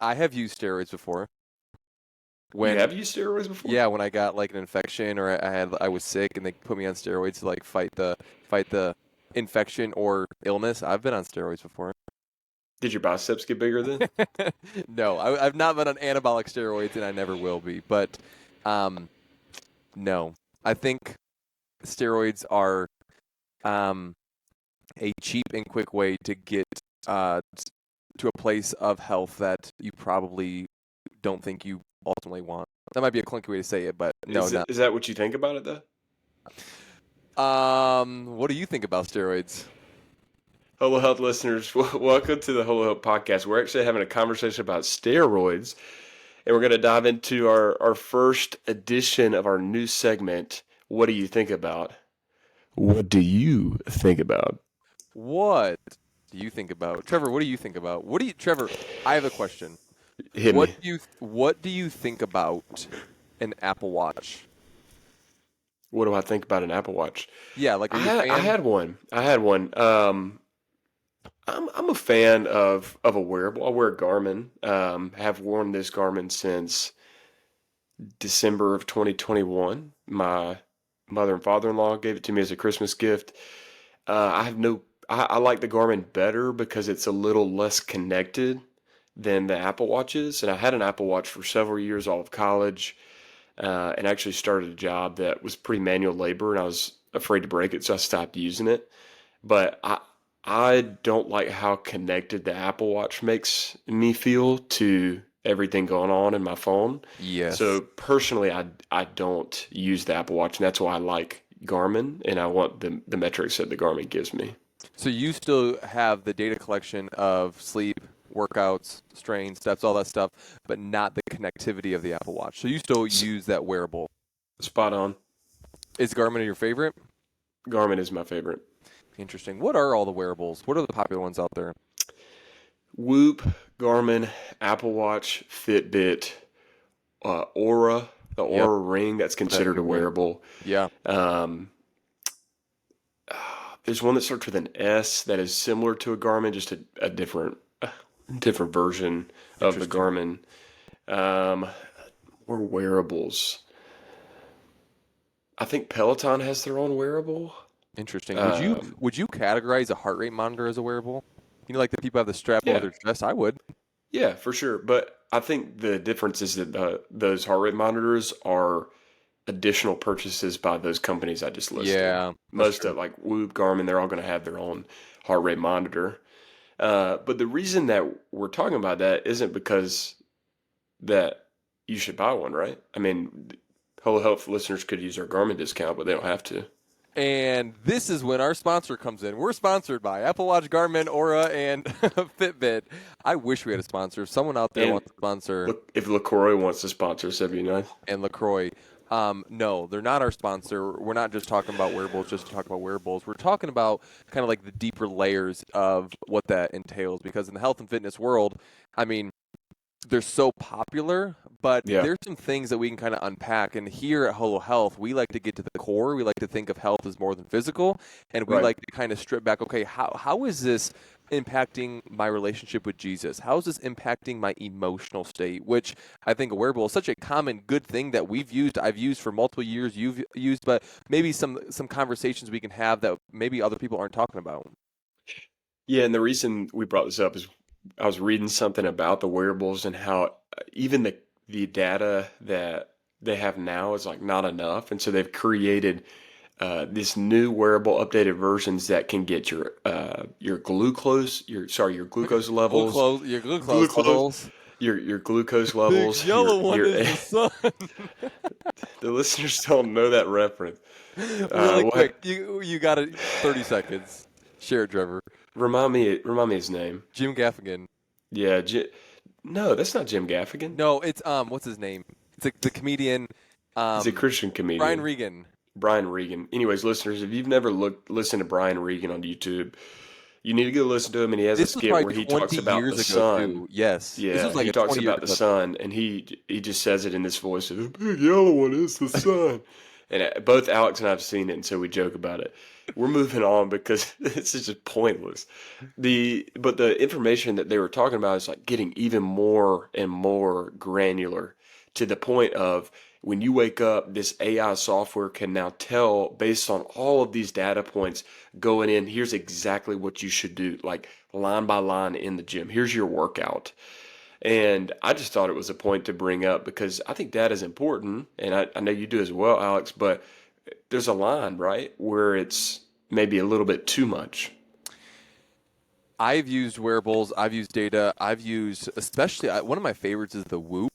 I have used steroids before. You have used steroids before? Yeah, when I got like an infection or I was sick and they put me on steroids to like fight the infection or illness. I've been on steroids before. Did your biceps get bigger then? No, I've not been on anabolic steroids and I never will be. But no, I think steroids are a cheap and quick way to get to a place of health that you probably don't think you ultimately want. That might be a clunky way to say it, but no, not. Is that what you think about it, though? What do you think about steroids? Holo Health listeners, welcome to the Holo Health Podcast. We're actually having a conversation about steroids, and we're going to dive into our first edition of our new segment, What Do You Think About? What do you think about? What do you think about? Trevor, what do you think about? Trevor, I have a question. Hit me. What do you think about an Apple Watch? What do I think about an Apple Watch? Yeah, like I had one. I'm a fan of a wearable. I wear a Garmin. Have worn this Garmin since December of 2021. My mother and father-in-law gave it to me as a Christmas gift. I like the Garmin better because it's a little less connected than the Apple Watches. And I had an Apple Watch for several years all of college, and actually started a job that was pretty manual labor, and I was afraid to break it, so I stopped using it. But I don't like how connected the Apple Watch makes me feel to everything going on in my phone. Yes. So personally, I don't use the Apple Watch, and that's why I like Garmin, and I want the metrics that the Garmin gives me. So you still have the data collection of sleep, workouts, strain, steps, all that stuff, but not the connectivity of the Apple Watch. So you still use that wearable. Spot on. Is Garmin your favorite? Garmin is my favorite. Interesting. What are all the wearables? What are the popular ones out there? Whoop, Garmin, Apple Watch, Fitbit, Aura, the Aura ring, that's considered a wearable. Yeah. There's one that starts with an S that is similar to a Garmin, just a different version of the Garmin. Or wearables. I think Peloton has their own wearable. Interesting. Would you categorize a heart rate monitor as a wearable? You know, like the people have the strap over their chest. I would. Yeah, for sure. But I think the difference is that those heart rate monitors are additional purchases by those companies I just listed. Yeah. Most of like Whoop, Garmin, they're all going to have their own heart rate monitor. But the reason that we're talking about that isn't because that you should buy one, right? I mean, Holo Health listeners could use our Garmin discount, but they don't have to. And this is when our sponsor comes in. We're sponsored by Apple Watch, Garmin, Aura, and Fitbit. I wish we had a sponsor. If someone out there wants to sponsor. Look, if LaCroix wants to sponsor, that'd be nice. And LaCroix. No, they're not our sponsor. We're not just talking about wearables just to talk about wearables. We're talking about kind of like the deeper layers of what that entails. Because in the health and fitness world, I mean, they're so popular, but there's some things that we can kind of unpack. And here at Holo Health, we like to get to the core. We like to think of health as more than physical. And we like to kind of strip back, okay, how is this impacting my relationship with Jesus? How is this impacting my emotional state? Which I think a wearable is such a common good thing that I've used for multiple years, you've used, but maybe some conversations we can have that maybe other people aren't talking about. Yeah, and the reason we brought this up is I was reading something about the wearables and how even the data that they have now is like not enough. And so they've created this new wearable updated versions that can get your glucose levels. Your glucose levels. Your glucose levels. The yellow one is the sun. The listeners don't know that reference. Really quick, you got it. 30 seconds. Share it, Trevor. Remind me his name. Jim Gaffigan. Yeah, no, that's not Jim Gaffigan. No, it's what's his name? It's the comedian. He's a Christian comedian. Brian Regan. Anyways, listeners, if you've never listened to Brian Regan on YouTube, you need to go listen to him. And he has a skit where he talks about the sun. Too. Yes. Yeah, he talks about the sun, and he just says it in this voice. The big yellow one is the sun. And both Alex and I have seen it, and so we joke about it. we're moving on because this is just pointless. But the information that they were talking about is like getting even more and more granular to the point of when you wake up, this AI software can now tell based on all of these data points going in, here's exactly what you should do, like line by line in the gym. Here's your workout. And I just thought it was a point to bring up because I think data is important, and I know you do as well, Alex, but there's a line, right, where it's maybe a little bit too much. I've used wearables. I've used data. I've used, especially, one of my favorites is the Whoop,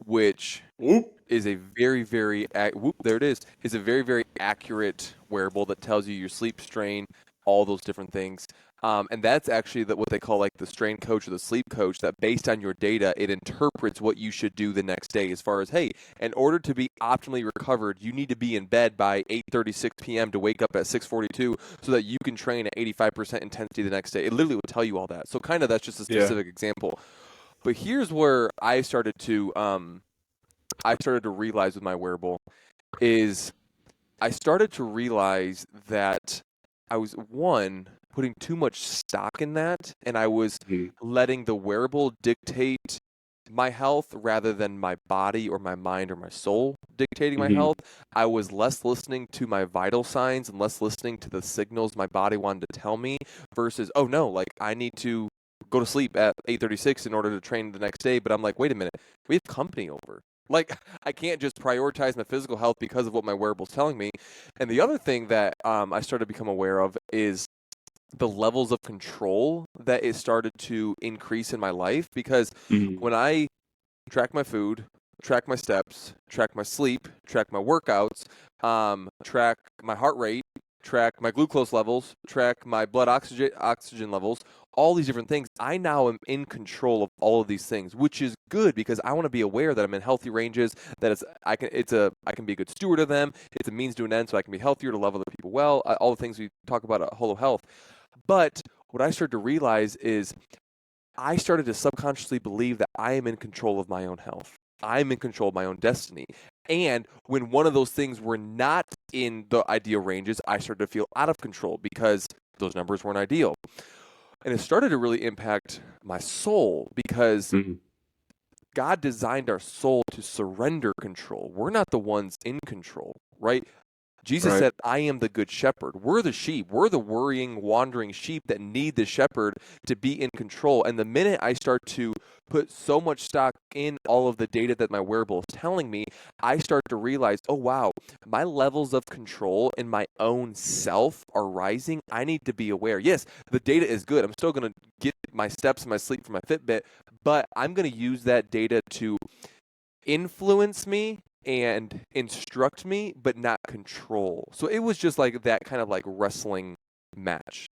which Whoop. is a very, very, whoop, there it is a very, very accurate wearable that tells you your sleep strain, all those different things. And that's actually what they call like the strain coach or the sleep coach, that based on your data, it interprets what you should do the next day as far as, hey, in order to be optimally recovered, you need to be in bed by 8:36 p.m. to wake up at 6:42 so that you can train at 85% intensity the next day. It literally will tell you all that. So kind of that's just a Yeah. specific example. But here's where I started to realize with my wearable is I started to realize that I was, one, putting too much stock in that, and I was Mhm. letting the wearable dictate my health rather than my body or my mind or my soul dictating my Mhm. health. I was less listening to my vital signs and less listening to the signals my body wanted to tell me versus, oh no, like I need to go to sleep at 8:36 in order to train the next day. But I'm like, wait a minute, we have company over. Like, I can't just prioritize my physical health because of what my wearable's telling me. And the other thing that I started to become aware of is the levels of control that it started to increase in my life. Because Mhm. when I track my food, track my steps, track my sleep, track my workouts, track my heart rate, track my glucose levels, track my blood oxygen levels, all these different things. I now am in control of all of these things, which is good because I want to be aware that I'm in healthy ranges, that I can be a good steward of them. It's a means to an end so I can be healthier to love other people well, all the things we talk about at Holo Health. But what I started to realize is I started to subconsciously believe that I am in control of my own health. I'm in control of my own destiny. And when one of those things were not in the ideal ranges, I started to feel out of control because those numbers weren't ideal. And it started to really impact my soul because Mhm. God designed our soul to surrender control. We're not the ones in control, right? Jesus Right. said, I am the good shepherd. We're the sheep. We're the worrying, wandering sheep that need the shepherd to be in control. And the minute I start to put so much stock in all of the data that my wearable is telling me, I start to realize, oh, wow, my levels of control in my own self are rising. I need to be aware. Yes, the data is good. I'm still going to get my steps and my sleep from my Fitbit, but I'm going to use that data to influence me and instruct me, but not control. So it was just like that kind of like wrestling match.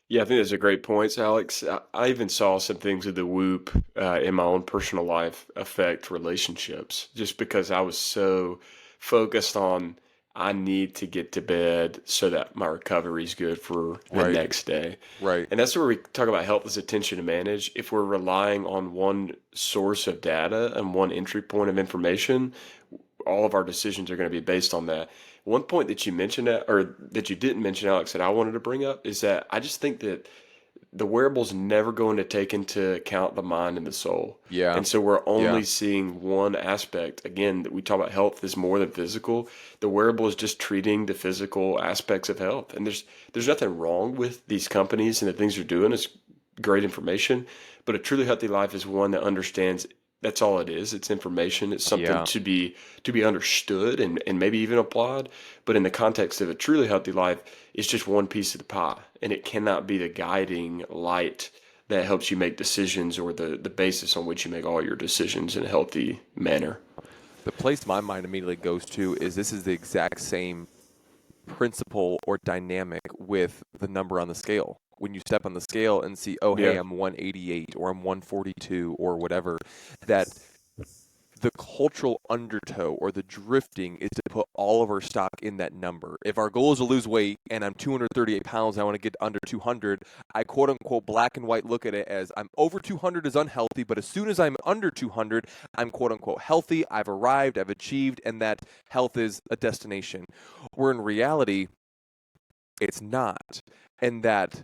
Yeah, I think those are great points, Alex. I even saw some things with the Whoop in my own personal life affect relationships just because I was so focused on I need to get to bed so that my recovery is good for the Right, next day. right. And that's where we talk about health as attention to manage. If we're relying on one source of data and one entry point of information, all of our decisions are going to be based on that. One point that you mentioned, or that you didn't mention, Alex, that I wanted to bring up is that I just think that the wearable's never going to take into account the mind and the soul. Yeah, And so we're yeah, only seeing one aspect. Again, that we talk about health is more than physical. The wearable is just treating the physical aspects of health. And there's nothing wrong with these companies and the things they're doing. It's great information. But a truly healthy life is one that understands that's all it is. It's information. It's something yeah. to be understood and maybe even applied. But in the context of a truly healthy life, it's just one piece of the pie. And it cannot be the guiding light that helps you make decisions or the basis on which you make all your decisions in a healthy manner. The place my mind immediately goes to is this is the exact same principle or dynamic with the number on the scale. When you step on the scale and see, oh, hey, Yeah. I'm 188 or I'm 142 or whatever, that the cultural undertow or the drifting is to put all of our stock in that number. If our goal is to lose weight and I'm 238 pounds and I want to get under 200, I quote unquote black and white look at it as I'm over 200 is unhealthy, but as soon as I'm under 200, I'm quote unquote healthy, I've arrived, I've achieved, and that health is a destination. Where in reality, It's not. And that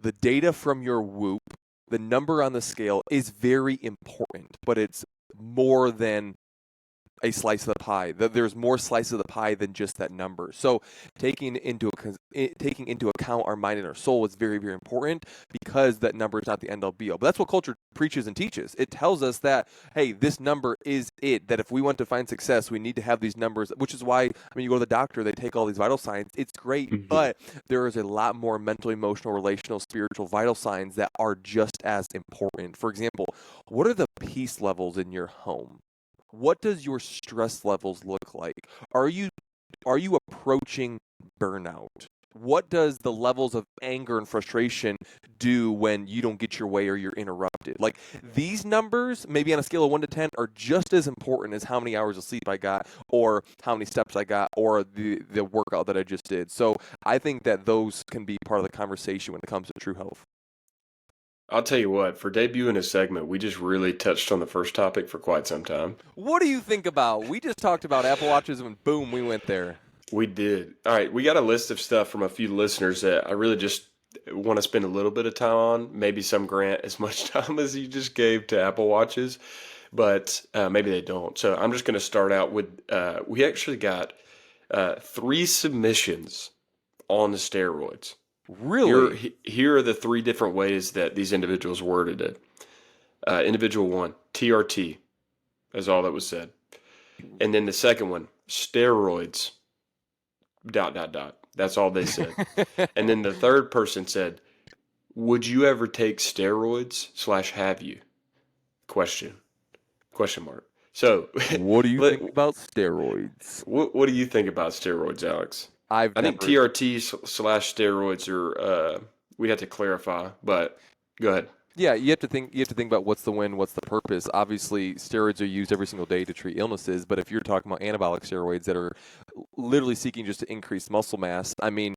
the data from your whoop, the number on the scale is very important, but it's more than a slice of the pie. There's more slices of the pie than just that number. So taking into account our mind and our soul is very, very important, because that number is not the end all be all. But that's what culture preaches and teaches. It tells us that, hey, this number is it. That if we want to find success, we need to have these numbers. Which is why, I mean, you go to the doctor, they take all these vital signs. It's great, Mhm. but there is a lot more mental, emotional, relational, spiritual vital signs that are just as important. For example, what are the peace levels in your home? What does your stress levels look like? Are you approaching burnout? What does the levels of anger and frustration do when you don't get your way or you're interrupted? Like, these numbers, maybe on a scale of 1 to 10, are just as important as how many hours of sleep I got, or how many steps I got, or the workout that I just did. So I think that those can be part of the conversation when it comes to true health. I'll tell you what, for debuting a segment, we just really touched on the first topic for quite some time. What do you think about? We just talked about Apple Watches and boom, we went there. We did. All right, we got a list of stuff from a few listeners that I really just want to spend a little bit of time on. Maybe some grant as much time as you just gave to Apple Watches, but maybe they don't. So I'm just going to start out with we actually got 3 submissions on the steroids. Really? Here are the 3 different ways that these individuals worded it. Individual 1, TRT, is all that was said. And then the second one, steroids, ... That's all they said. And then the third person said, would you ever take steroids / have you? Question mark. So, What do you think about steroids? what do you think about steroids, Alex? I've I think never. TRT / steroids are, we have to clarify, but go ahead. Yeah, you have to think. You have to think about what's the win, what's the purpose. Obviously, steroids are used every single day to treat illnesses, but if you're talking about anabolic steroids that are literally seeking just to increase muscle mass, I mean,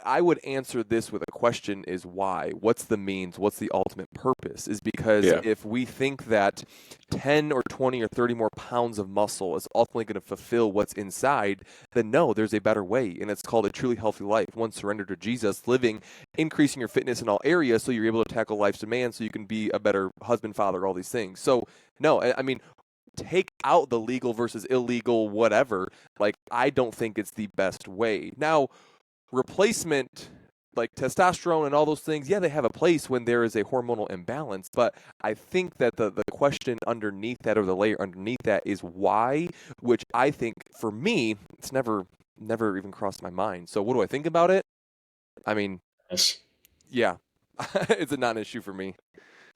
I would answer this with a question: is why? What's the means? What's the ultimate purpose? Is because Yeah. if we think that 10 or 20 or 30 more pounds of muscle is ultimately going to fulfill what's inside, then no, there's a better way, and it's called a truly healthy life. One surrendered to Jesus, living, increasing your fitness in all areas, so you're able to tackle life's demands, so you can be a better husband, father, all these things. So no, I mean, take out the legal versus illegal, whatever. Like, I don't think it's the best way. Now, replacement, like testosterone and all those things, yeah, they have a place when there is a hormonal imbalance. But I think that the question underneath that, or the layer underneath that, is why, which I think for me, it's never even crossed my mind. So what do I think about it? I mean, Yes. yeah, it's a non-issue for me.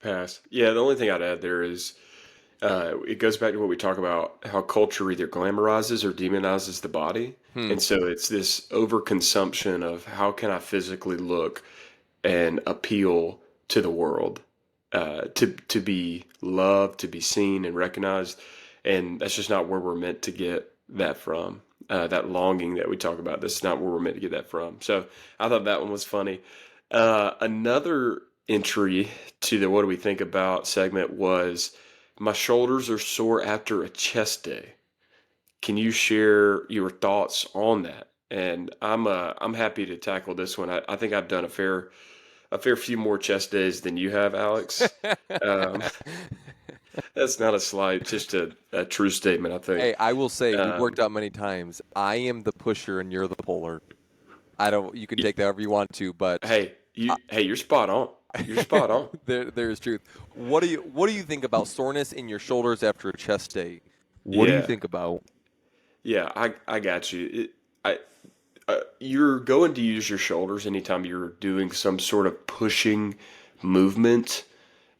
Pass. Yeah, the only thing I'd add there is it goes back to what we talk about, how culture either glamorizes or demonizes the body. Hmm. And so it's this overconsumption of how can I physically look and appeal to the world, to be loved, to be seen and recognized. And that's just not where we're meant to get that from. That longing that we talk about, this is not where we're meant to get that from. So I thought that one was funny. Another entry to the what do we think about segment was, my shoulders are sore after a chest day. Can you share your thoughts on that? And I'm happy to tackle this one. I think I've done a fair few more chest days than you have, Alex. Um, that's not a slight, just a true statement, I think. Hey, I will say we've Um, worked out many times. I am the pusher and you're the puller. I don't. You can y- take that however you want to, but you're spot on. You're spot on. there is truth. What do you think about soreness in your shoulders after a chest day? What do you Yeah, think about? yeah, I got you. You're going to use your shoulders anytime you're doing some sort of pushing movement,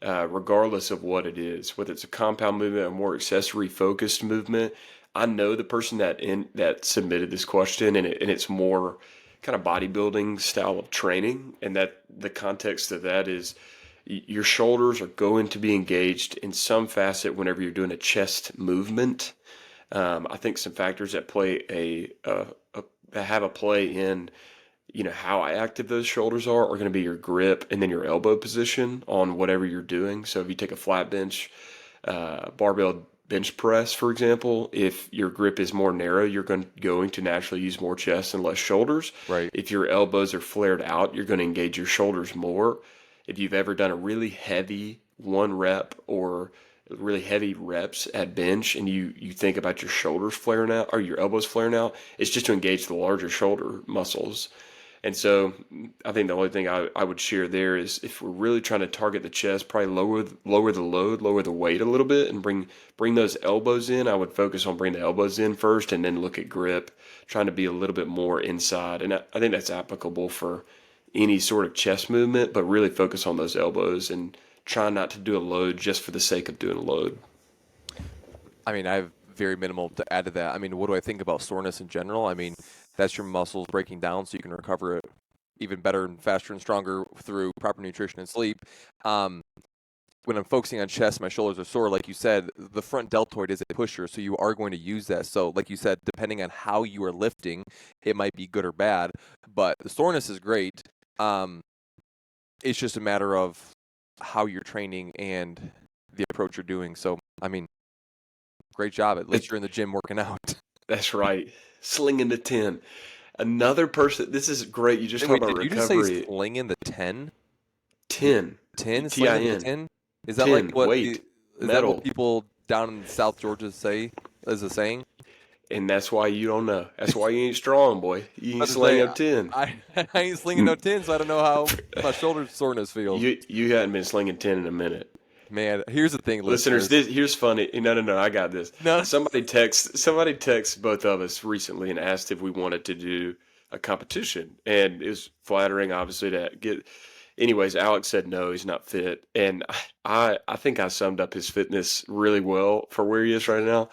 regardless of what it is, whether it's a compound movement, a more accessory focused movement. I know the person that submitted this question, and it's more kind of bodybuilding style of training, and that the context of that is your shoulders are going to be engaged in some facet whenever you're doing a chest movement. I think some factors that play that have a play in how active those shoulders are going to be your grip and then your elbow position on whatever you're doing. So if you take a flat bench, barbell bench press, for example, if your grip is more narrow, you're going to naturally use more chest and less shoulders. Right. If your elbows are flared out, you're going to engage your shoulders more. If you've ever done a really heavy one rep or really heavy reps at bench and you think about your shoulders flaring out or your elbows flaring out, it's just to engage the larger shoulder muscles. And so I think the only thing I would share there is if we're really trying to target the chest, probably lower the load, lower the weight a little bit, and bring those elbows in. I would focus on bringing the elbows in first and then look at grip, trying to be a little bit more inside. And I think that's applicable for any sort of chest movement, but really focus on those elbows and try not to do a load just for the sake of doing a load. I mean, I have very minimal to add to that. I mean, what do I think about soreness in general? I mean, that's your muscles breaking down so you can recover it even better and faster and stronger through proper nutrition and sleep. When I'm focusing on chest, my shoulders are sore. Like you said, the front deltoid is a pusher, so you are going to use that. So like you said, depending on how you are lifting, it might be good or bad. But the soreness is great. It's just a matter of how you're training and the approach you're doing. So, I mean, great job. At least you're in the gym working out. That's right. Slinging the 10. Another person, this is great. You just Wait, talked about did you just say recovery. slinging the 10? 10. 10? Slinging the T-I-N. 10? Is that 10, like what weight, is that metal. what people down in South Georgia say as a saying? And that's why you don't know. That's why you ain't strong, boy. You ain't Let's sling say, up 10. I ain't slinging no 10, so I don't know how my shoulder soreness feels. You hadn't been slinging 10 in a minute. Man, here's the thing, Listeners, here's funny. No, I got this. No. Somebody texted both of us recently and asked if we wanted to do a competition. And it was flattering, obviously, to get. Anyways, Alex said no, he's not fit. And I think I summed up his fitness really well for where he is right now.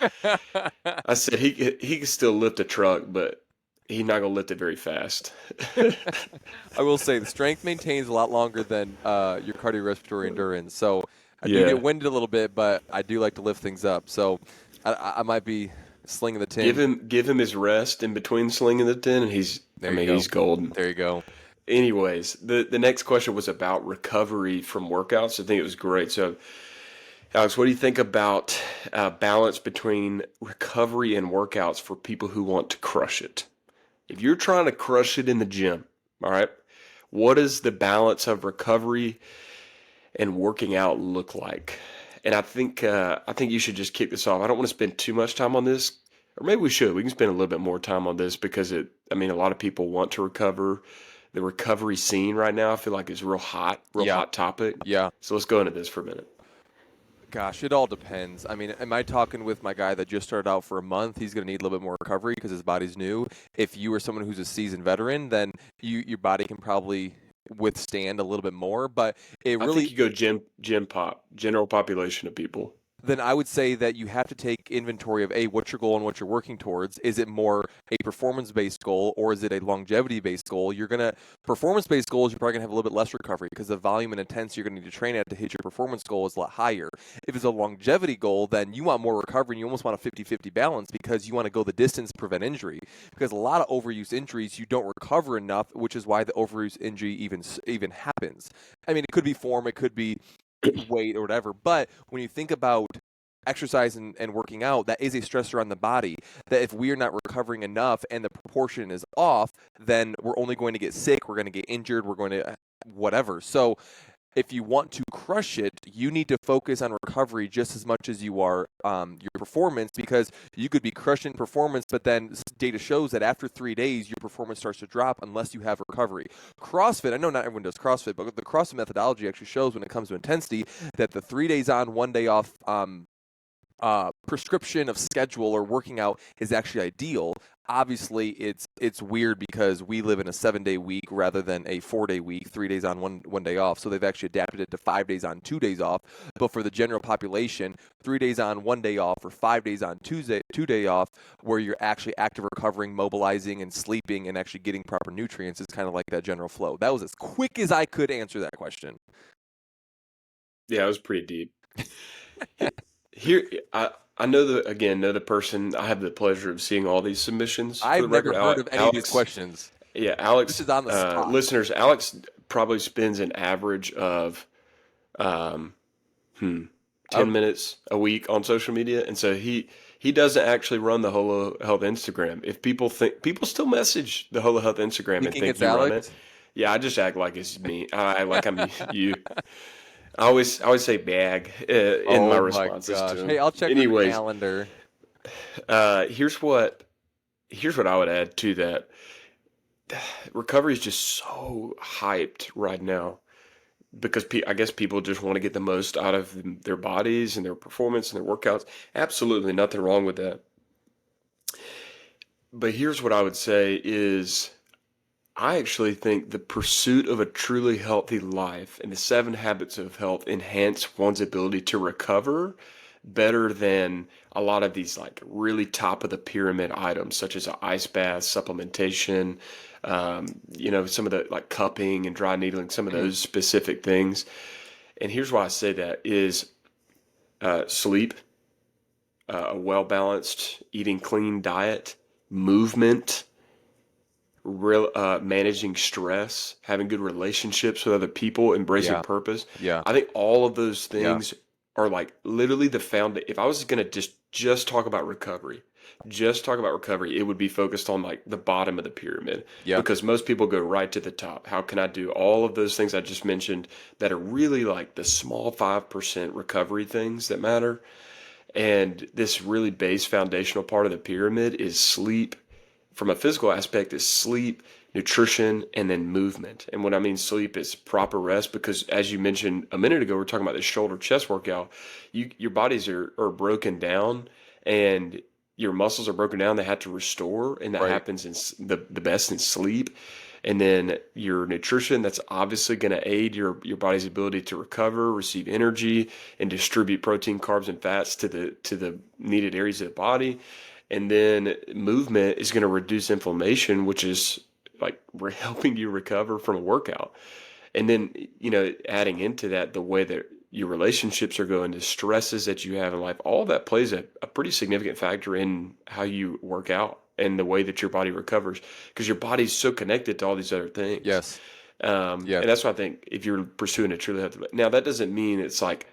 I said he can still lift a truck, but he's not going to lift it very fast. I will say the strength maintains a lot longer than your cardiorespiratory endurance. So I do Yeah. get winded a little bit, but I do like to lift things up. So I might be slinging the 10. Give him his rest in between slinging the 10, and he's golden. There you go. Anyways, the next question was about recovery from workouts. I think it was great. So, Alex, what do you think about balance between recovery and workouts for people who want to crush it? If you're trying to crush it in the gym, all right, what does the balance of recovery and working out look like? And I think you should just kick this off. I don't want to spend too much time on this, or maybe we should. We can spend a little bit more time on this because a lot of people want to recover. The recovery scene right now, I feel like is real hot topic. Yeah. So let's go into this for a minute. Gosh, it all depends. I mean, am I talking with my guy that just started out for a month? He's going to need a little bit more recovery because his body's new. If you are someone who's a seasoned veteran, then your body can probably withstand a little bit more. But I think you go gym pop, general population of people. Then I would say that you have to take inventory of what's your goal and what you're working towards. Is it more a performance-based goal or is it a longevity-based goal? Performance-based goals, you're probably gonna have a little bit less recovery because the volume and intensity you're gonna need to train at to hit your performance goal is a lot higher. If it's a longevity goal, then you want more recovery and you almost want a 50-50 balance because you want to go the distance to prevent injury. Because a lot of overuse injuries, you don't recover enough, which is why the overuse injury even happens. I mean, it could be form, it could be weight or whatever, but when you think about exercise and working out, that is a stressor on the body, that if we are not recovering enough and the proportion is off, then we're only going to get sick, we're going to get injured, we're going to whatever. So if you want to crush it, you need to focus on recovery just as much as you are your performance, because you could be crushing performance, but then data shows that after 3 days, your performance starts to drop unless you have recovery. CrossFit, I know not everyone does CrossFit, but the CrossFit methodology actually shows when it comes to intensity that the 3 days on, 1 day off prescription of schedule or working out is actually ideal. Obviously, it's weird because we live in a 7-day week rather than a 4-day week, 3 days on, one day off. So they've actually adapted it to 5 days on, 2 days off. But for the general population, 3 days on, 1 day off, or 5 days on, 2 day off, where you're actually active recovering, mobilizing, and sleeping, and actually getting proper nutrients is kind of like that general flow. That was as quick as I could answer that question. Yeah, it was pretty deep. Here, I know the person. I have the pleasure of seeing all these submissions. I've never heard of any of these questions. Yeah, Alex. This is on the spot. Listeners, Alex probably spends an average of, 10 minutes a week on social media. And so he doesn't actually run the Holo Health Instagram. If people still message the Holo Health Instagram and Thinking think it's you run it. Alex? Yeah, I just act like it's me. I like I'm you. I always say bag in my Oh my responses to gosh. Hey, him. I'll check her Anyways, calendar. uh, here's what here's what I would add to that. Recovery is just so hyped right now because I guess people just want to get the most out of their bodies and their performance and their workouts. Absolutely nothing wrong with that. But here's what I would say is I actually think the pursuit of a truly healthy life and the 7 habits of health enhance one's ability to recover better than a lot of these like really top of the pyramid items such as ice bath, supplementation, some of the like cupping and dry needling, some of those specific things. And here's why I say that is sleep, a well balanced, eating clean diet, movement, managing stress, having good relationships with other people, embracing Yeah. purpose. Yeah. I think all of those Yeah. things are like literally the foundation. If I was gonna just talk about recovery, it would be focused on like the bottom of the pyramid Yeah. because most people go right to the top. How can I do all of those things I just mentioned that are really like the small 5% recovery things that matter? And this really base foundational part of the pyramid is sleep. From a physical aspect, is sleep, nutrition, and then movement. And when I mean sleep, is proper rest because, as you mentioned a minute ago, we're talking about this shoulder chest workout. Your bodies are broken down, and your muscles are broken down. They have to restore, and that Right. happens in the best in sleep. And then your nutrition, that's obviously going to aid your body's ability to recover, receive energy, and distribute protein, carbs, and fats to the needed areas of the body. And then movement is going to reduce inflammation, which is like we're helping you recover from a workout. And then, adding into that, the way that your relationships are going, the stresses that you have in life, all that plays a pretty significant factor in how you work out and the way that your body recovers because your body's so connected to all these other things. Yes. Yes. And that's why I think if you're pursuing a truly healthy, now that doesn't mean it's like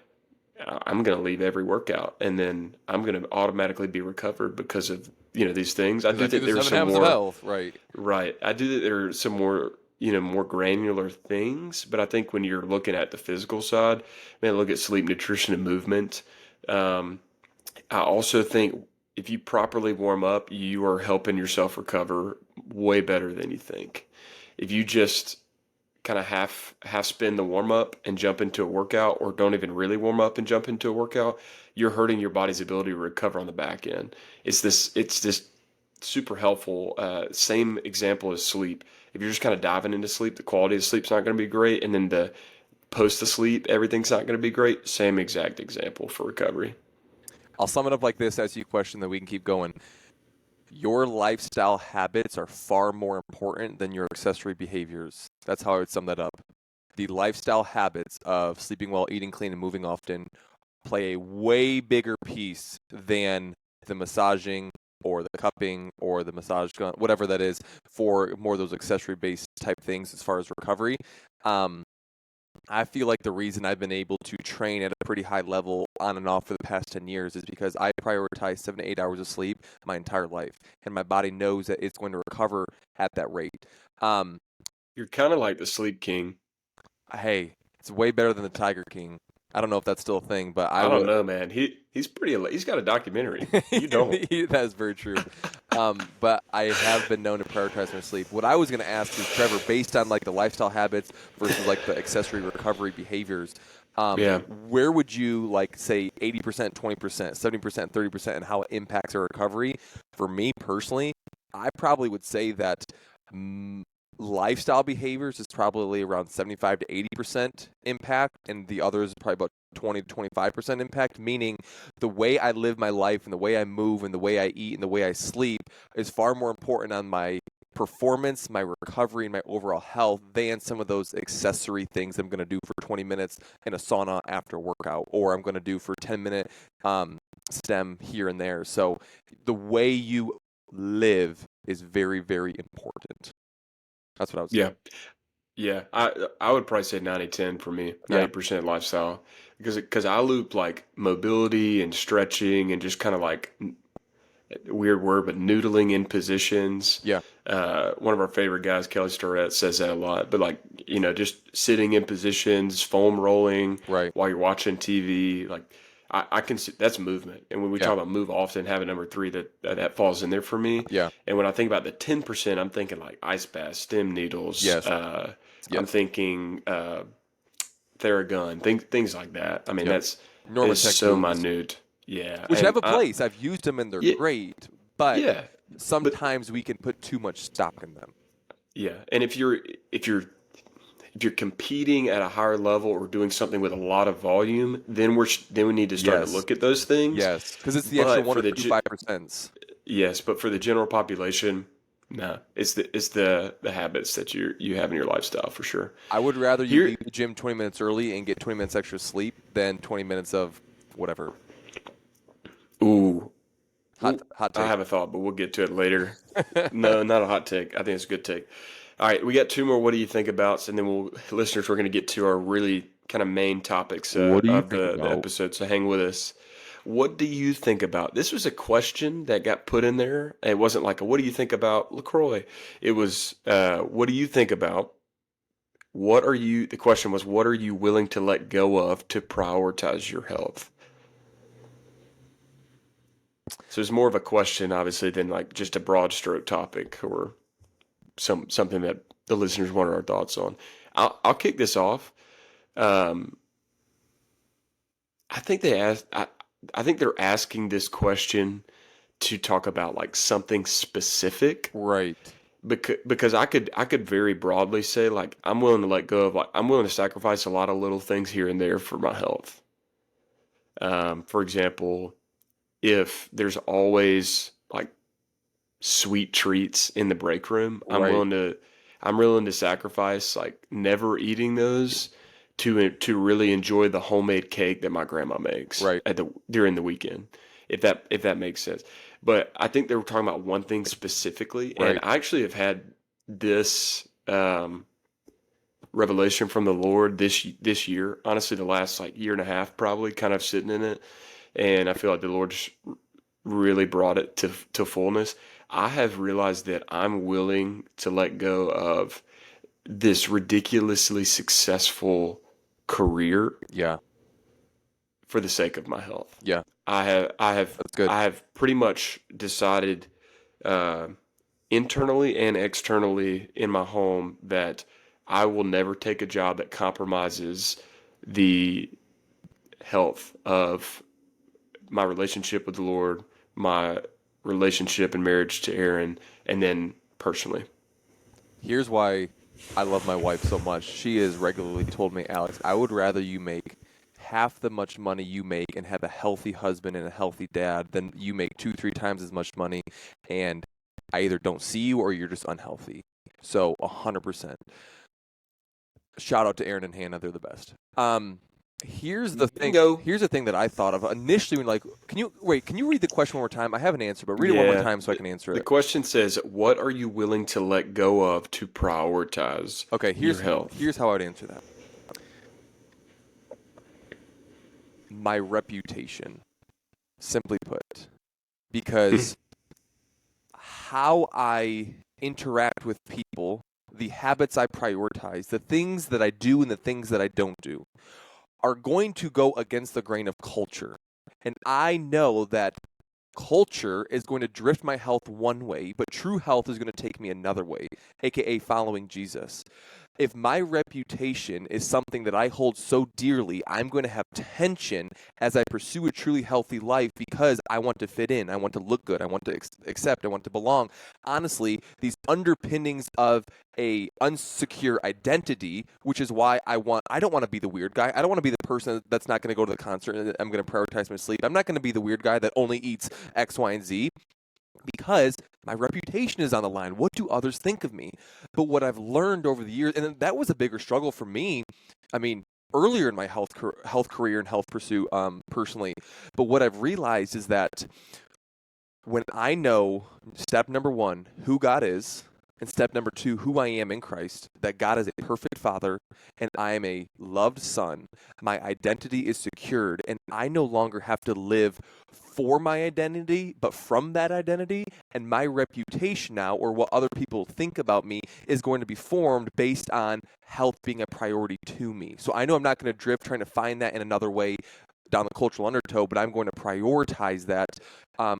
I'm going to leave every workout and then I'm going to automatically be recovered because of these things. I Because do I do think the there's seven some habits of more health. Right. right. I do think there are some more more granular things, but I think when you're looking at the physical side, man, look at sleep, nutrition, and movement. Um, I also think if you properly warm up, you are helping yourself recover way better than you think. If you just kind of half spin the warm up and jump into a workout or don't even really warm up and jump into a workout, you're hurting your body's ability to recover on the back end. It's this super helpful. Same example as sleep. If you're just kind of diving into sleep, the quality of sleep's not going to be great, and then the post the sleep, everything's not going to be great. Same exact example for recovery. I'll sum it up like this as you question, then we can keep going. Your lifestyle habits are far more important than your accessory behaviors. That's how I would sum that up. The lifestyle habits of sleeping well, eating clean, and moving often play a way bigger piece than the massaging or the cupping or the massage gun, whatever that is, for more of those accessory based type things as far as recovery. Um, I feel like the reason I've been able to train at a pretty high level on and off for the past 10 years is because I prioritize 7 to 8 hours of sleep my entire life. And my body knows that it's going to recover at that rate. Um, You're kind of like the sleep king. hey, it's way better than the Tiger King. I don't know if that's still a thing, but I I don't would. know, man. He's pretty. He's got a documentary. You don't. That is very true. But I have been known to prioritize my sleep. What I was going to ask is, Trevor, based on like the lifestyle habits versus like the accessory recovery behaviors, Yeah. where would you like say 80%, 20%, 70%, 30%, and how it impacts our recovery? For me personally, I probably would say that mm, lifestyle behaviors is probably around 75 to 80% impact, and the others probably about 20 to 25% impact, meaning the way I live my life and the way I move and the way I eat and the way I sleep is far more important on my performance, my recovery, and my overall health than some of those accessory things I'm going to do for 20 minutes in a sauna after workout, or I'm going to do for 10-minute stem here and there. So the way you live is very, very important. That's what I would say. Yeah. Yeah, I would probably say 90-10 for me, Yeah. 90% lifestyle. Because I loop like mobility and stretching and just kind of like weird word, but noodling in positions. Yeah. One of our favorite guys, Kelly Starrett, says that a lot. But like, just sitting in positions, foam rolling Right. while you're watching TV, like I can see that's movement. And when we Yeah. talk about move often, having number three, that falls in there for me. Yeah. And when I think about the 10%, I'm thinking like ice baths, stem needles. Yes. I'm Yes. thinking Theragun, things like that. I mean, Yep. it's Normatec so moves, minute. Yeah, which have a place. I've used them and they're yeah, great, but yeah, but sometimes we can put too much stock in them. yeah. And if you're competing at a higher level or doing something with a lot of volume, then we need to start to Yes. look at those things. Yes. Because it's the extra But 1 for or the 2 5%. yes, but for the general population, no, it's the habits that you have in your lifestyle for sure. I would rather you Here, leave the gym 20 minutes early and get 20 minutes extra sleep than 20 minutes of whatever. ooh, Hot I take. have a thought, but we'll get to it later. No, not a hot take. I think it's a good take. All right, we got two more. What do you think about? And then listeners, we're going to get to our really kind of main topics What do you of think the about? episode. So hang with us. What do you think about? This was a question that got put in there. It wasn't like a "What do you think about LaCroix?" It was "What do you think about?" What are you? The question was, "What are you willing to let go of to prioritize your health?" So it's more of a question, obviously, than like just a broad stroke topic or something that the listeners wanted our thoughts on. I'll kick this off. Um, I think they asked. I think they're asking this question to talk about like something specific Right. because I could very broadly say like I'm willing to let go of like I'm willing to sacrifice a lot of little things here and there for my health. For example, if there's always like sweet treats in the break room, Right. I'm willing to sacrifice like never eating those to really enjoy the homemade cake that my grandma makes Right. during the weekend. If that makes sense. But I think they were talking about one thing specifically, and Right. I actually have had this revelation from the Lord this year. Honestly, the last like year and a half, probably, kind of sitting in it, and I feel like the Lord just really brought it to fullness. I have realized that I'm willing to let go of this ridiculously successful career Yeah. for the sake of my health. Yeah. I have I have That's good. I have pretty much decided uh, internally and externally in my home that I will never take a job that compromises the health of my relationship with the Lord, my relationship and marriage to Aaron, and then personally. Here's why I love my wife so much. She has regularly told me, Alex, I would rather you make half the much money you make and have a healthy husband and a healthy dad than you make 2, 3 times as much money and I either don't see you or you're just unhealthy. So 100%. Shout out to Aaron and Hannah; they're the best. Here's the thing. Bingo. Here's the thing that I thought of initially. When can you wait? Can you read the question one more time? I have an answer, but read it one more Yeah. time so I can answer The it. question says, "What are you willing to let go of to prioritize Okay, your health?" here's how I'd answer that. My reputation, simply put, because how I interact with people, the habits I prioritize, the things that I do and the things that I don't do, are going to go against the grain of culture. And I know that culture is going to drift my health one way, but true health is going to take me another way, aka following Jesus. If my reputation is something that I hold so dearly, I'm going to have tension as I pursue a truly healthy life because I want to fit in, I want to look good, I want to accept, I want to belong. Honestly, these underpinnings of a unsecure identity, which is why I don't want to be the weird guy. I don't want to be the person that's not going to go to the concert and I'm going to prioritize my sleep. I'm not going to be the weird guy that only eats X, Y, and Z because my reputation is on the line. What do others think of me? But what I've learned over the years, and that was a bigger struggle for me. I mean, earlier in my health career and health pursuit, personally. But what I've realized is that when I know step number one, who God is, And step number 2, who I am in Christ, that God is a perfect Father and I am a loved Son. My identity is secured, and I no longer have to live for my identity, but from that identity. And my reputation now, or what other people think about me, is going to be formed based on health being a priority to me. So I know I'm not going to drift trying to find that in another way down the cultural undertow, but I'm going to prioritize that,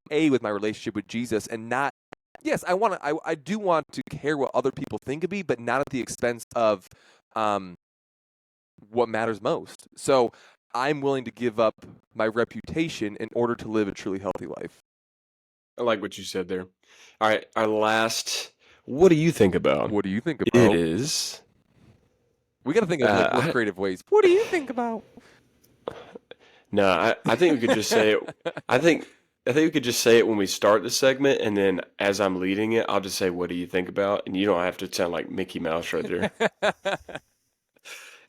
with my relationship with Jesus, and not. Yes, I do want to care what other people think of me, but not at the expense of um, what matters most. So I'm willing to give up my reputation in order to live a truly healthy life. I like what you said there. All right, our last. What do you think about? What do you think It about? is. We got to think of like more creative ways. What do you think about? No, I think we could just say it. I think we could just say it when we start the segment, and then as I'm leading it, I'll just say, "What do you think about?" And you don't have to sound like Mickey Mouse right there.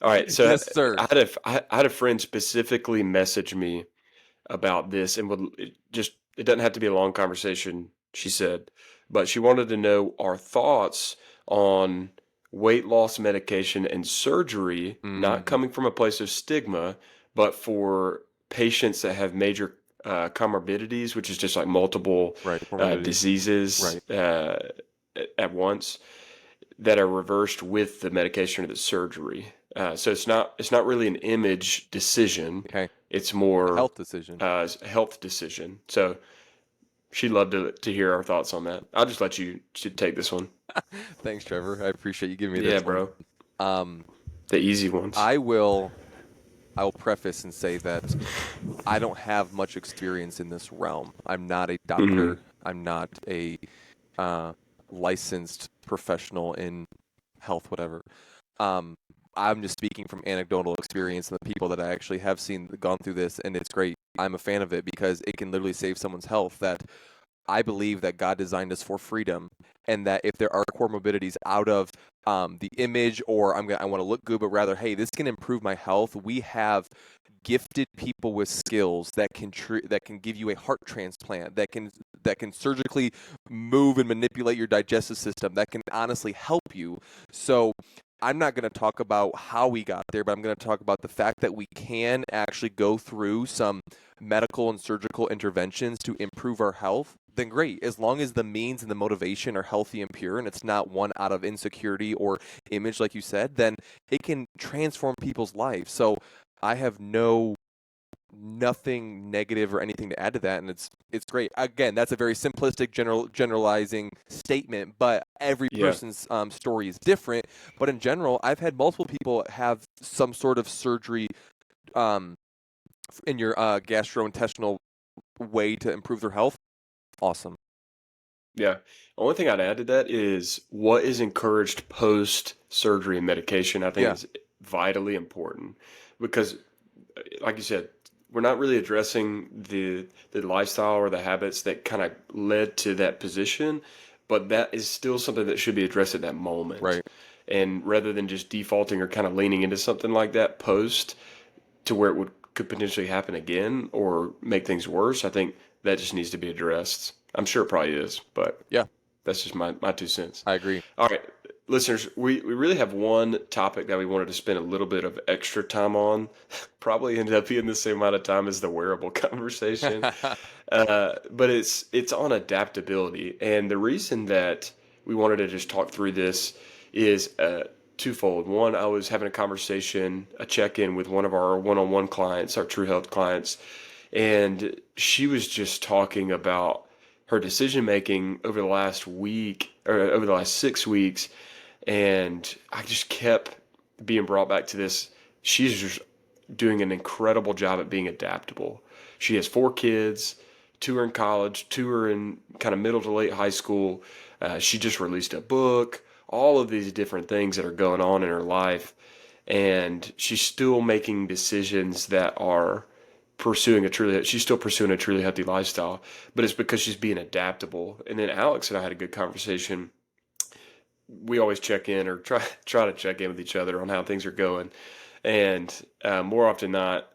All right, so Yes, sir. I had a friend specifically message me about this, and it doesn't have to be a long conversation, she said, but she wanted to know our thoughts on weight loss medication and surgery, not Mm, coming from a place of stigma, but for patients that have major comorbidities, which is just like multiple right. Comorbidities. diseases Right. at once that are reversed with the medication or the surgery. So it's not really an image decision. Okay. It's A more health decision. a health decision. So she'd love to hear our thoughts on that. I'll just let you should take this one. Thanks, Trevor. I appreciate you giving me Yeah, this one. bro. Um, The easy ones. I will preface and say that I don't have much experience in this realm. I'm not a hmm doctor. I'm not a uh, licensed professional in health, whatever. Um, I'm just speaking from anecdotal experience and the people that I actually have seen gone through this, and it's great. I'm a fan of it because it can literally save someone's health. That I believe that God designed us for freedom, and that if there are comorbidities out of the image, or I want to look good, but rather, hey, this can improve my health. We have gifted people with skills that can give you a heart transplant, that can surgically move and manipulate your digestive system, that can honestly help you. So I'm not going to talk about how we got there, but I'm going to talk about the fact that we can actually go through some medical and surgical interventions to improve our health. Then great, as long as the means and the motivation are healthy and pure, and it's not one out of insecurity or image, like you said, then it can transform people's lives. So I have nothing negative or anything to add to that, and it's great. Again, that's a very simplistic generalizing statement, but every Yeah. person's story is different. But in general, I've had multiple people have some sort of surgery um, in your gastrointestinal way to improve their health. Awesome. Yeah. Only thing I'd add to that is what is encouraged post surgery and medication, I think Yeah. is vitally important because like you said, we're not really addressing the lifestyle or the habits that kind of led to that position, but that is still something that should be addressed at that moment. Right. And rather than just defaulting or kind of leaning into something like that post to where it could potentially happen again or make things worse, I think that just needs to be addressed. I'm sure it probably is, but Yeah, that's just my 2 cents. I agree. All right, listeners, we really have one topic that we wanted to spend a little bit of extra time on. Probably ended up being the same amount of time as the wearable conversation, but it's on adaptability. And the reason that we wanted to just talk through this is twofold. One, I was having a conversation, a check-in with one of our one-on-one clients, our True Health clients, and she was just talking about her decision making over the last week or over the last 6 weeks, and I just kept being brought back to this. She's just doing an incredible job at being adaptable. She has 4 kids, 2 are in college, 2 are in kind of middle to late high school. She just released a book, all of these different things that are going on in her life, and she's still making decisions that are she's still pursuing a truly healthy lifestyle, but it's because she's being adaptable. And then Alex and I had a good conversation. We always check in or try to check in with each other on how things are going, and more often than not,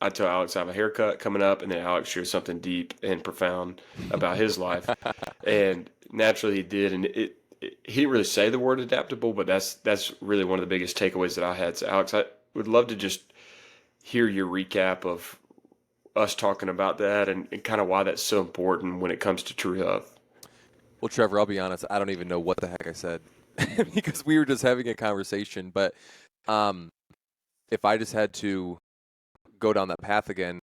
I tell Alex I have a haircut coming up, and then Alex shares something deep and profound about his life, and naturally he did, and he didn't really say the word adaptable, but that's really one of the biggest takeaways that I had. So, Alex, I would love to just hear your recap of us talking about that and kind of why that's so important when it comes to true health. Well, Trevor, I'll be honest. I don't even know what the heck I said because we were just having a conversation. But um, if I just had to go down that path again,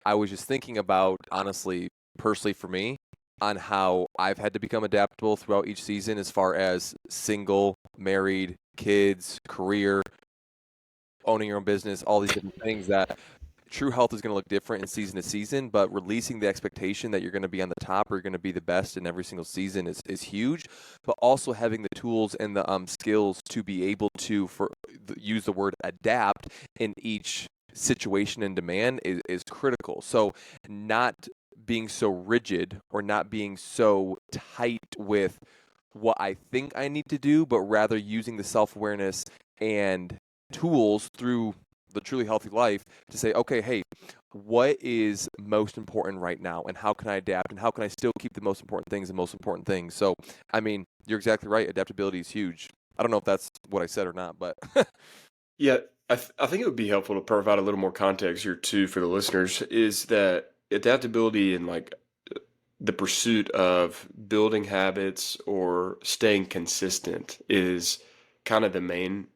I was just thinking about, honestly, personally for me, on how I've had to become adaptable throughout each season as far as single, married, kids, career, owning your own business, all these different things that true health is going to look different in season to season, but releasing the expectation that you're going to be on the top or you're going to be the best in every single season is huge. But also having the tools and the skills to be able to use the word adapt in each situation and demand is critical. So not being so rigid or not being so tight with what I think I need to do, but rather using the self-awareness and tools through the truly healthy life to say, okay, hey, what is most important right now and how can I adapt and how can I still keep the most important things the most important things? So, I mean, you're exactly right. Adaptability is huge. I don't know if that's what I said or not, but Yeah, I think it would be helpful to provide a little more context here too for the listeners. Is that adaptability and like the pursuit of building habits or staying consistent is kind of the main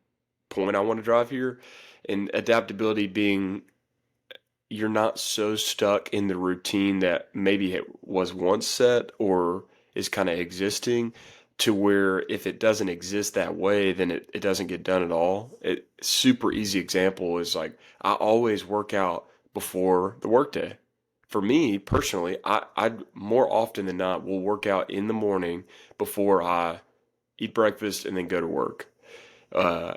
point I want to drive here. And adaptability being you're not so stuck in the routine that maybe it was once set or is kind of existing to where if it doesn't exist that way, then it doesn't get done at all. Super easy example is like I always work out before the workday. For me personally, I more often than not will work out in the morning before I eat breakfast and then go to work. Uh,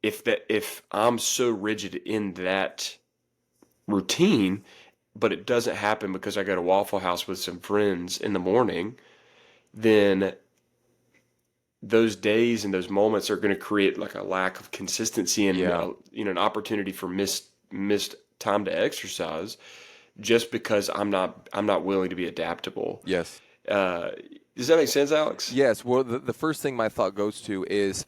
if I'm so rigid in that routine, but it doesn't happen because I go to Waffle House with some friends in the morning, then those days and those moments are going to create like a lack of consistency and yeah, an opportunity for missed time to exercise just because I'm not willing to be adaptable. yes. Uh, does that make sense, Alex? Yes. Well, the first thing my thought goes to is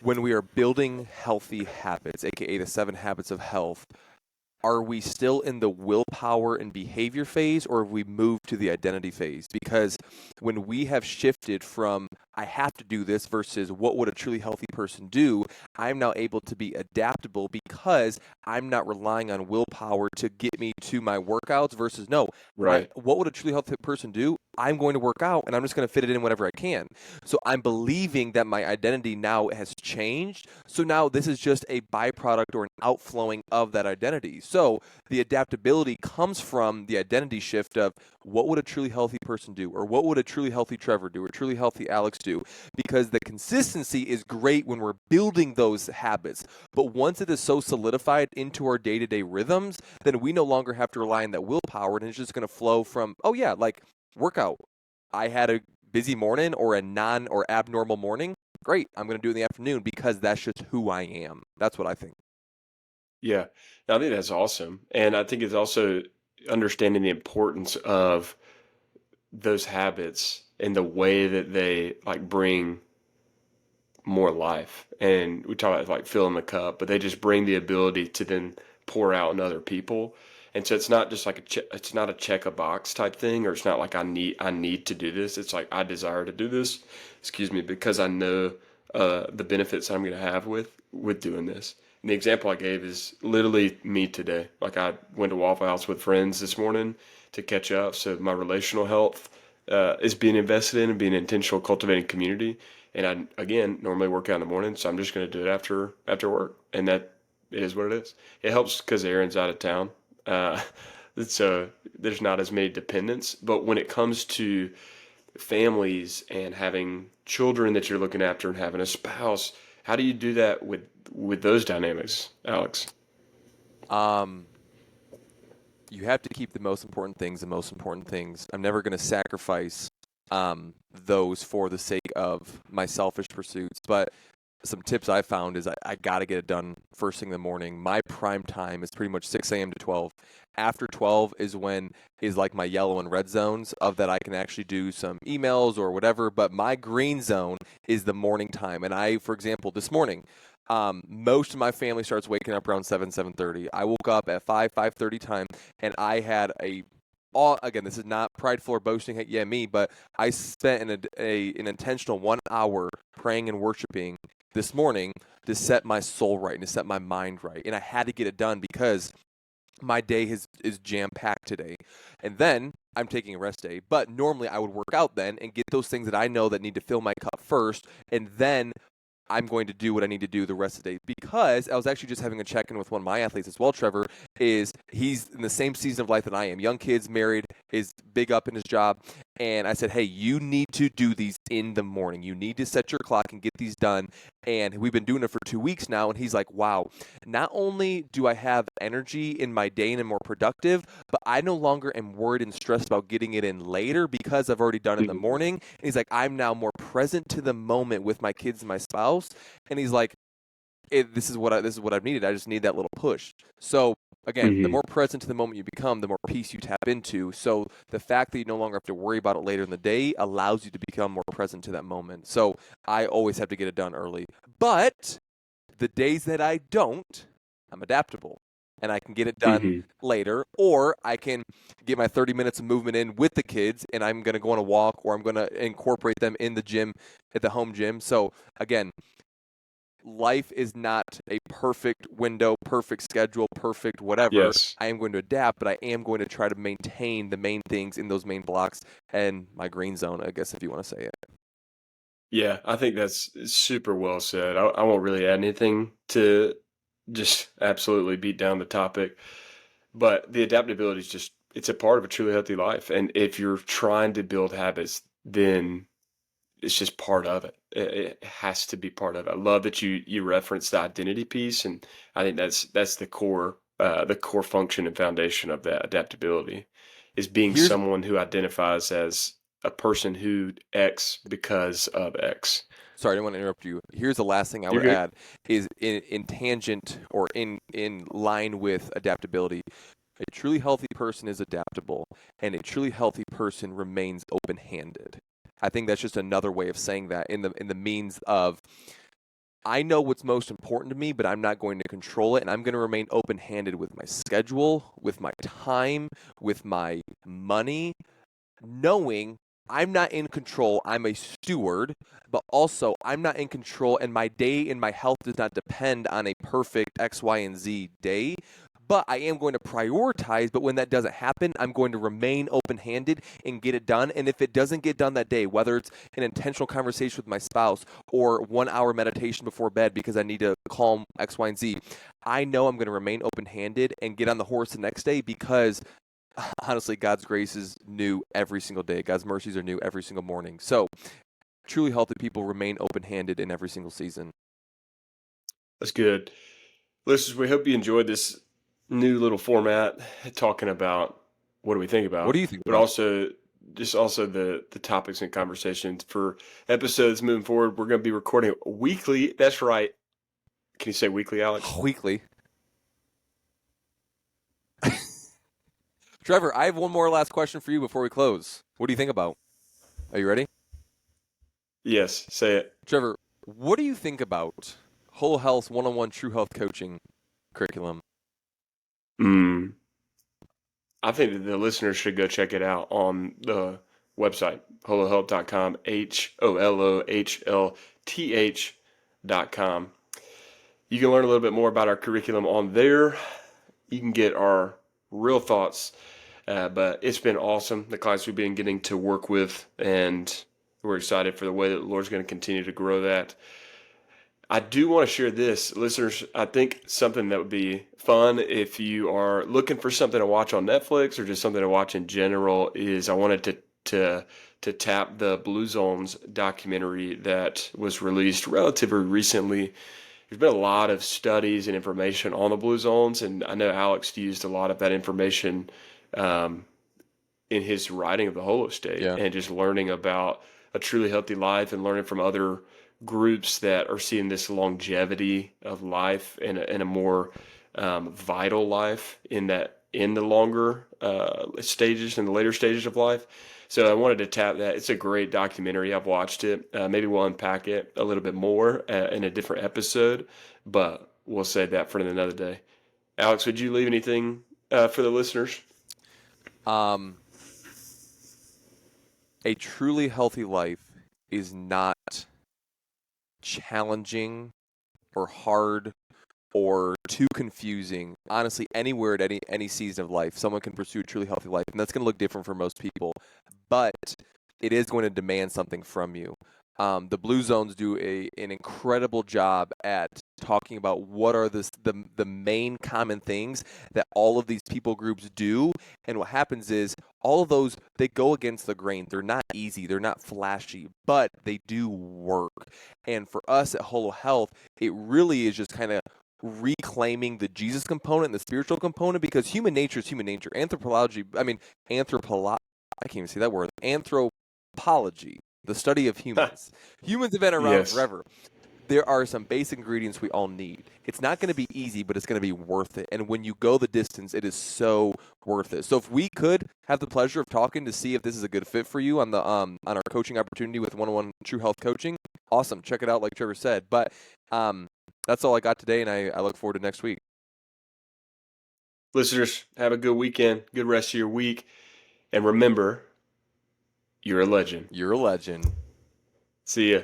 when we are building healthy habits, aka the 7 habits of health, are we still in the willpower and behavior phase or have we moved to the identity phase? Because when we have shifted from I have to do this versus what would a truly healthy person do, I'm now able to be adaptable because I'm not relying on willpower to get me to my workouts versus no, Right. what would a truly healthy person do? I'm going to work out and I'm just going to fit it in whenever I can. So I'm believing that my identity now has changed. So now this is just a byproduct or an outflowing of that identity. So the adaptability comes from the identity shift of what would a truly healthy person do, or what would a truly healthy Trevor do, or truly healthy Alex do, because the consistency is great when we're building those habits. But once it is so solidified into our day-to-day rhythms, then we no longer have to rely on that willpower, and it's just going to flow from, oh yeah, like workout. I had a busy morning or a non or abnormal morning. Great, I'm going to do it in the afternoon because that's just who I am. That's what I think. Yeah. I think that's awesome. And I think it's also understanding the importance of those habits and the way that they like bring more life. And we talk about like filling the cup, but they just bring the ability to then pour out in other people. And so it's not just like it's not a check a box type thing, or it's not like I need to do this. It's like I desire to do this, excuse me, because I know the benefits I'm going to have with doing this. And the example I gave is literally me today. Like I went to Waffle House with friends this morning to catch up. So my relational health is being invested in and being intentional, cultivating community. And I again normally work out in the morning, so I'm just going to do it after work, and that is what it is. It helps because Aaron's out of town, uh, so there's not as many dependents. But when it comes to families and having children that you're looking after and having a spouse, how do you do that with those dynamics, Alex? Um, you have to keep the most important things the most important things. I'm never going to sacrifice those for the sake of my selfish pursuits. But some tips I found is I got to get it done first thing in the morning. My prime time is pretty much 6 a.m. to 12. After 12 is when is like my yellow and red zones of that I can actually do some emails or whatever. But my green zone is the morning time. And I, for example, this morning, most of my family starts waking up around 7:30. I woke up at 5:30 time, and I had again, this is not prideful or boasting at me, but I spent an intentional 1 hour praying and worshiping this morning to set my soul right and to set my mind right. And I had to get it done because my day is jam packed today. And then I'm taking a rest day. But normally I would work out then and get those things that I know that need to fill my cup first. And then I'm going to do what I need to do the rest of the day, because I was actually just having a check-in with one of my athletes as well. Trevor he's in the same season of life that I am. Young kids, married, is big up in his job. And I said, hey, you need to do these in the morning. You need to set your clock and get these done. And we've been doing it for 2 weeks now. And he's like, wow, not only do I have energy in my day and am more productive, but I no longer am worried and stressed about getting it in later because I've already done it in the morning. And he's like, I'm now more present to the moment with my kids and my spouse. And he's like, this is what I've needed. I just need that little push. So again, the more present to the moment you become, the more peace you tap into. So the fact that you no longer have to worry about it later in the day allows you to become more present to that moment. So I always have to get it done early. But the days that I don't, I'm adaptable. And I can get it done later, or I can get my 30 minutes of movement in with the kids, and I'm going to go on a walk, or I'm going to incorporate them in the gym, at the home gym. So again, life is not a perfect window, perfect schedule, perfect whatever. Yes. I am going to adapt, but I am going to try to maintain the main things in those main blocks and my green zone, I guess, if you want to say it. Yeah, I think that's super well said. I won't really add anything to just absolutely beat down the topic. But the adaptability is just, it's a part of a truly healthy life. And if you're trying to build habits, then it's just part of it. It has to be part of it. I love that you referenced the identity piece, and I think that's the core function and foundation of that adaptability is being Here's someone who identifies as a person who X because of X. Sorry, I didn't want to interrupt you. Here's the last thing I You're would good. add is in tangent or in line with adaptability. A truly healthy person is adaptable, and a truly healthy person remains open-handed. I think that's just another way of saying that in the means of I know what's most important to me, but I'm not going to control it, and I'm going to remain open-handed with my schedule, with my time, with my money, knowing I'm not in control. I'm a steward, but also I'm not in control, and my day and my health does not depend on a perfect X, Y, and Z day. But I am going to prioritize. But when that doesn't happen, I'm going to remain open handed and get it done. And if it doesn't get done that day, whether it's an intentional conversation with my spouse or 1 hour meditation before bed because I need to calm X, Y, and Z, I know I'm going to remain open handed and get on the horse the next day because honestly, God's grace is new every single day. God's mercies are new every single morning. So, truly healthy people remain open-handed in every single season. That's good. Listeners, we hope you enjoyed this new little format talking about what do we think What about, do you think but about? also the topics and conversations for episodes moving forward. We're going to be recording weekly. That's right. Can you say weekly, Alex? Weekly. Trevor, I have one more last question for you before we close. What do you think about? Are you ready? Yes, say it. Trevor, what do you think about Whole Health one-on-one True Health coaching curriculum? I think that the listeners should go check it out on the website, holohlth.com, HOLOHLTH.com. You can learn a little bit more about our curriculum on there. You can get our real thoughts, but it's been awesome, the clients we've been getting to work with, and we're excited for the way that the Lord's going to continue to grow that. I do want to share this, listeners. I think something that would be fun if you are looking for something to watch on Netflix or just something to watch in general is I wanted to tap the Blue Zones documentary that was released relatively recently. There's been a lot of studies and information on the Blue Zones, and I know Alex used a lot of that information in his writing of the Holo State Yeah. and just learning about a truly healthy life and learning from other groups that are seeing this longevity of life and a more vital life in the longer stages and the later stages of life. So I wanted to tap that. It's a great documentary. I've watched it. Maybe we'll unpack it a little bit more in a different episode, but we'll save that for another day. Alex, would you leave anything for the listeners? Um, a truly healthy life is not challenging or hard or too confusing. Honestly, anywhere at any season of life, someone can pursue a truly healthy life, and that's going to look different for most people. But it is going to demand something from you. The Blue Zones do an incredible job at talking about what are the main common things that all of these people groups do, and what happens is all of those, they go against the grain. They're not easy, they're not flashy, but they do work. And for us at Holo Health, it really is just kind of reclaiming the Jesus component and the spiritual component, because human nature is human nature. I can't even say that word. Anthropology, the study of humans. Humans have been around Yes. forever. There are some basic ingredients we all need. It's not going to be easy, but it's going to be worth it. And when you go the distance, it is so worth it. So if we could have the pleasure of talking to see if this is a good fit for you on the on our coaching opportunity with 101 True Health Coaching, awesome. Check it out, like Trevor said. But that's all I got today, and I look forward to next week. Listeners, have a good weekend, good rest of your week, and remember, you're a legend. You're a legend. See ya.